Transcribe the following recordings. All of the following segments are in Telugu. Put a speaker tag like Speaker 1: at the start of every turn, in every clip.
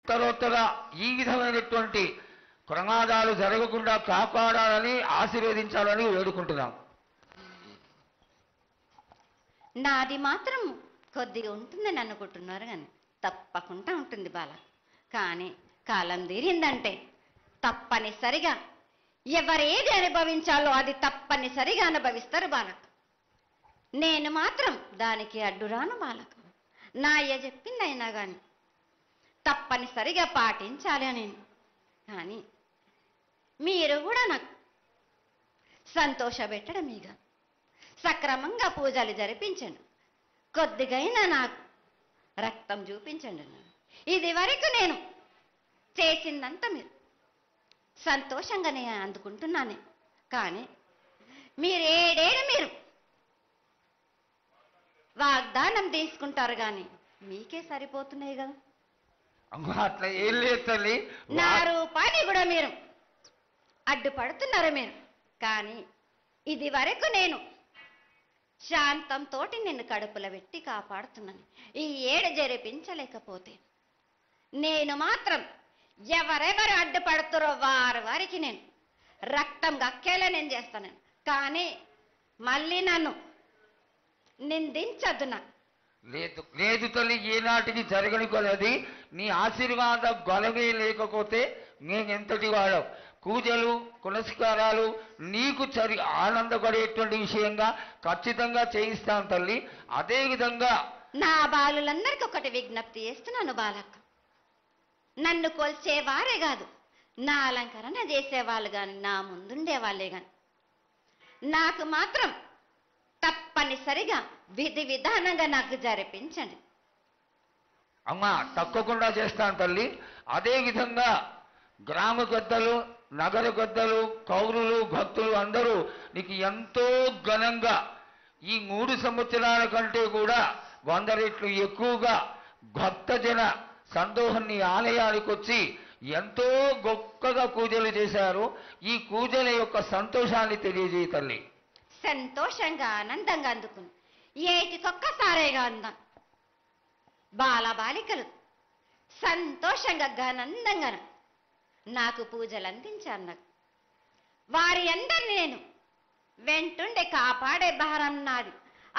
Speaker 1: ఉత్తరోత్తర ఈ విధమైనటువంటి ప్రమాదాలు జరగకుండా కాపాడాలని ఆశీర్వదించాలని వేడుకుంటున్నాం.
Speaker 2: నాది మాత్రం కొద్దిగా ఉంటుందని అనుకుంటున్నారు కానీ తప్పకుండా ఉంటుంది బాల. కానీ కాలం తీరిందంటే తప్పనిసరిగా ఎవరేది అనుభవించాలో అది తప్పనిసరిగా అనుభవిస్తారు బాలక. నేను మాత్రం దానికి అడ్డురాను బాలక. నా అయ్య చెప్పిందైనా కానీ తప్పనిసరిగా పాటించాలి అని. కానీ మీరు కూడా నాకు సంతోషపెట్టడమేగా సక్రమంగా పూజలు జరిపించండి. కొద్దిగైనా నాకు రక్తం చూపించండి. ఇది వరకు నేను చేసిందంతా మీరు సంతోషంగానే అందుకుంటున్నానే. కానీ మీరు వాగ్దానం తీసుకుంటారు కానీ మీకే సరిపోతున్నాయి కదా.
Speaker 1: అట్లా ఏం లేదు తల్లి.
Speaker 2: నా రూపాన్ని కూడా మీరు అడ్డుపడుతున్నారు మీరు. కానీ ఇది వరకు నేను శాంతంతో నిన్ను కడుపులో పెట్టి కాపాడుతున్నాను. ఈ ఏడు జరిపించలేకపోతే నేను మాత్రం ఎవరెవరు అడ్డుపడుతారో వారికి నేను రక్తం గక్కేలా నేను చేస్తాను. కానీ మళ్ళీ నన్ను నిందించద్దు. నాకు
Speaker 1: లేదు లేదు తల్లి, ఏనాటికి జరగని కొలది నీ ఆశీర్వాద గొలవే లేకపోతే నేనెంతటి వాడవు. పూజలు పునస్కారాలు నీకు ఆనందపడేటువంటి విషయంగా ఖచ్చితంగా చేయిస్తాను తల్లి. అదేవిధంగా
Speaker 2: నా బాలులందరికీ ఒకటి విజ్ఞప్తి చేస్తున్నాను బాలక్క. నన్ను కొల్చేవారే కాదు, నా అలంకరణ చేసేవాళ్ళు కానీ నా ముందుండే వాళ్ళే కానీ నాకు మాత్రం తప్పనిసరిగా విధి విధానంగా నాకు జరిపించండి.
Speaker 1: అమ్మా తప్పకుండా చేస్తాను తల్లి. అదేవిధంగా గ్రామ పెద్దలు, నగర పెద్దలు, కౌరులు, భక్తులు అందరూ నీకు ఎంతో ఘనంగా ఈ 3 సంవత్సరాల కంటే కూడా 100 రెట్లు ఎక్కువగా భక్తజన సందోహం నీ ఆలయానికి వచ్చి ఎంతో గొప్పగా పూజలు చేశారు. ఈ పూజల యొక్క సంతోషాన్ని తెలియజేయ తల్లి.
Speaker 2: సంతోషంగా ఆనందంగా అందుకుని ఏటికొక్కసారేగా అందాం. బాలబాలికలు సంతోషంగా ఆనందంగా నాకు పూజలు అందించారు. నాకు వారి అందరిని నేను వెంటుండే కాపాడే భారం నాది.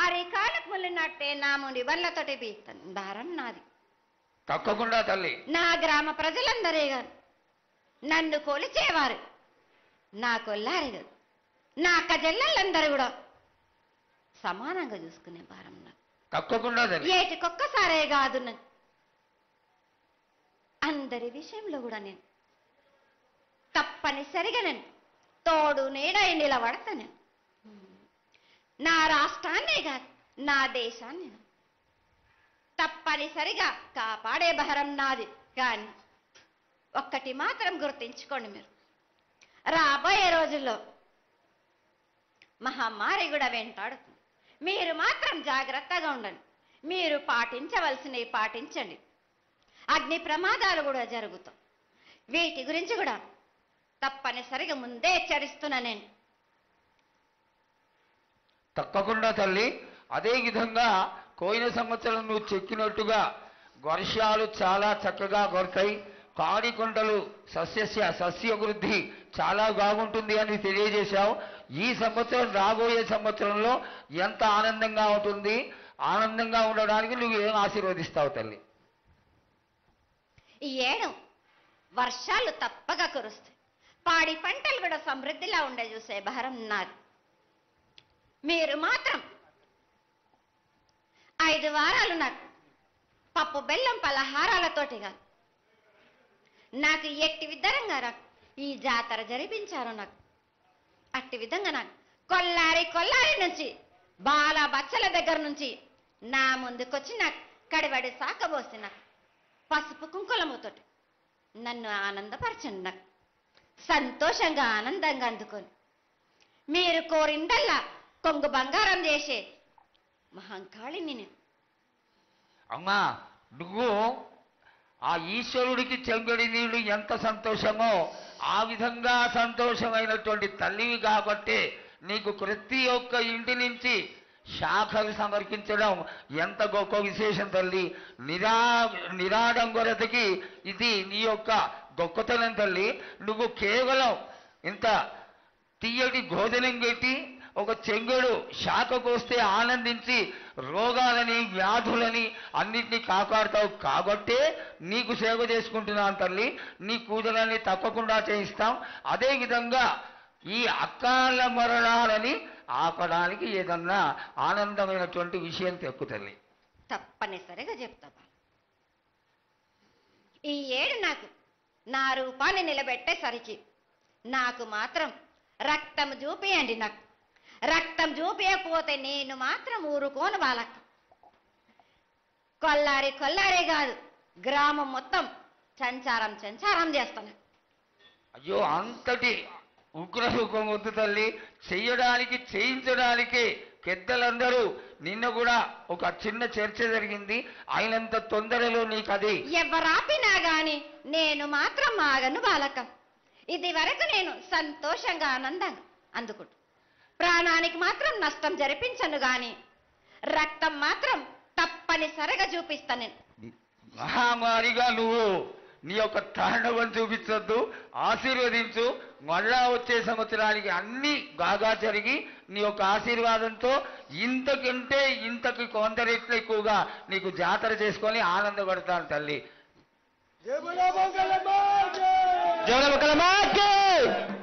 Speaker 2: అరికాలకు ముళ్ళినట్టే నా ముడి వల్లతోటి బీస్తాను భారం నాది.
Speaker 1: తప్పకుండా తల్లి.
Speaker 2: నా గ్రామ ప్రజలందరే గారు నన్ను కొలిచేవారు, నా కొల్లారి గారు నా అక్క చెల్లెళ్ళందరూ కూడా సమానంగా చూసుకునే భారం నాకు.
Speaker 1: తప్పకుండా
Speaker 2: ఏటికొక్కసారే కాదు, అందరి విషయంలో కూడా నేను తప్పనిసరిగా నేను తోడు నీడై నిలబడతాను. నా రాష్ట్రాన్నే కాదు నా దేశాన్ని తప్పనిసరిగా కాపాడే భారం నాది. కానీ ఒక్కటి మాత్రం గుర్తించుకోండి, మీరు రాబోయే రోజుల్లో మహమ్మారి కూడా వెంటాడుతుంది. మీరు మాత్రం జాగ్రత్తగా ఉండండి. మీరు పాటించవలసినవి పాటించండి. అగ్ని ప్రమాదాలు కూడా జరుగుతాయి. వీటి గురించి కూడా తప్పనిసరిగా ముందే హెచ్చరిస్తున్నా నేను.
Speaker 1: తప్పకుండా తల్లి. అదేవిధంగా పోయిన సంవత్సరం నువ్వు చెక్కినట్టుగా వర్షాలు చాలా చక్కగా కొడతాయి. పాడికొండలు సస్యవృద్ధి చాలా బాగుంటుంది అని తెలియజేశావు. ఈ సంవత్సరం రాబోయే సంవత్సరంలో ఎంత ఆనందంగా ఉంటుంది, ఆనందంగా ఉండడానికి నువ్వు ఏం ఆశీర్వదిస్తావు తల్లి?
Speaker 2: ఈ ఏడు వర్షాలు తప్పగా కురుస్తాయి. పాడి పంటలు కూడా సమృద్ధిలా ఉండే చూసే భారం నాది. మీరు మాత్రం 5 వారాలు నాకు పప్పు బెల్లం పలహారాలతోటి కాదు, నాకు ఎట్టి విధంగా ఈ జాతర జరిపించారు. నాకు అట్టి విధంగా నాకు కొల్లారి నుంచి బాల బచ్చల దగ్గర నుంచి నా ముందుకొచ్చి నాకు కడివడి సాకబోసి నాకు పసుపు కుంకులముతోటి నన్ను ఆనందపరచండి. నాకు సంతోషంగా ఆనందంగా అందుకొని మీరు కోరిందల్లా కొంగు బంగారం చేసే మహంకాళిని నేను.
Speaker 1: అమ్మా నువ్వు ఆ ఈశ్వరుడికి చెంగడి నీళ్ళు ఎంత సంతోషమో ఆ విధంగా సంతోషమైనటువంటి తల్లివి కాబట్టి నీకు ప్రతి ఒక్క ఇంటి నుంచి శాఖలు సమర్పించడం ఎంత గొప్ప విశేషం తల్లి. నిరాడంబరతకి ఇది నీ యొక్క గొప్పతనం తల్లి. నువ్వు కేవలం ఇంత తీయటి భోజనం పెట్టి ఒక చెంగుడు శాఖకు వస్తే ఆనందించి రోగాలని వ్యాధులని అన్నిటినీ కాపాడుతావు కాబట్టే నీకు సేవ చేసుకుంటున్నాను తల్లి. నీ పూజలన్నీ తప్పకుండా చేయిస్తాం. అదేవిధంగా ఈ అకాల మరణాలని ఆపడానికి ఏదన్నా ఆనందమైనటువంటి విషయం తెక్కు తల్లి.
Speaker 2: తప్పనిసరిగా చెప్తా. ఈ ఏడు నాకు నా రూపాన్ని నిలబెట్టేసరికి నాకు మాత్రం రక్తం చూపియండి. నాకు రక్తం చూపించకపోతే నేను మాత్రం ఊరుకోను బాలక్క. కొల్లారే కాదు, గ్రామం మొత్తం సంచారం చేస్తాను.
Speaker 1: అయ్యో, అంతటి ఉగ్రసుఖం వద్దు తల్లి. చేయించడానికి పెద్దలందరూ నిన్న కూడా ఒక చిన్న చర్చ జరిగింది. అయినంత తొందరలో నీకు అది
Speaker 2: ఎవరాపినా గాని నేను మాత్రం ఆగను బాలక. ఇది వరకు నేను సంతోషంగా ఆనందంగా అందుకుంటు. ప్రాణానికి మాత్రం నష్టం జరిపించను గాని రక్తం మాత్రం తప్పనిసరిగా చూపిస్తాను. నేను
Speaker 1: మహామారిగా నువ్వు నీ యొక్క తాండవం చూపించొద్దు, ఆశీర్వదించు. మళ్ళా వచ్చే సంవత్సరానికి అన్ని బాగా జరిగి నీ యొక్క ఆశీర్వాదంతో ఇంతకి కొంత రెట్లు ఎక్కువగా నీకు జాతర చేసుకొని ఆనందపడతాను తల్లి.
Speaker 3: జై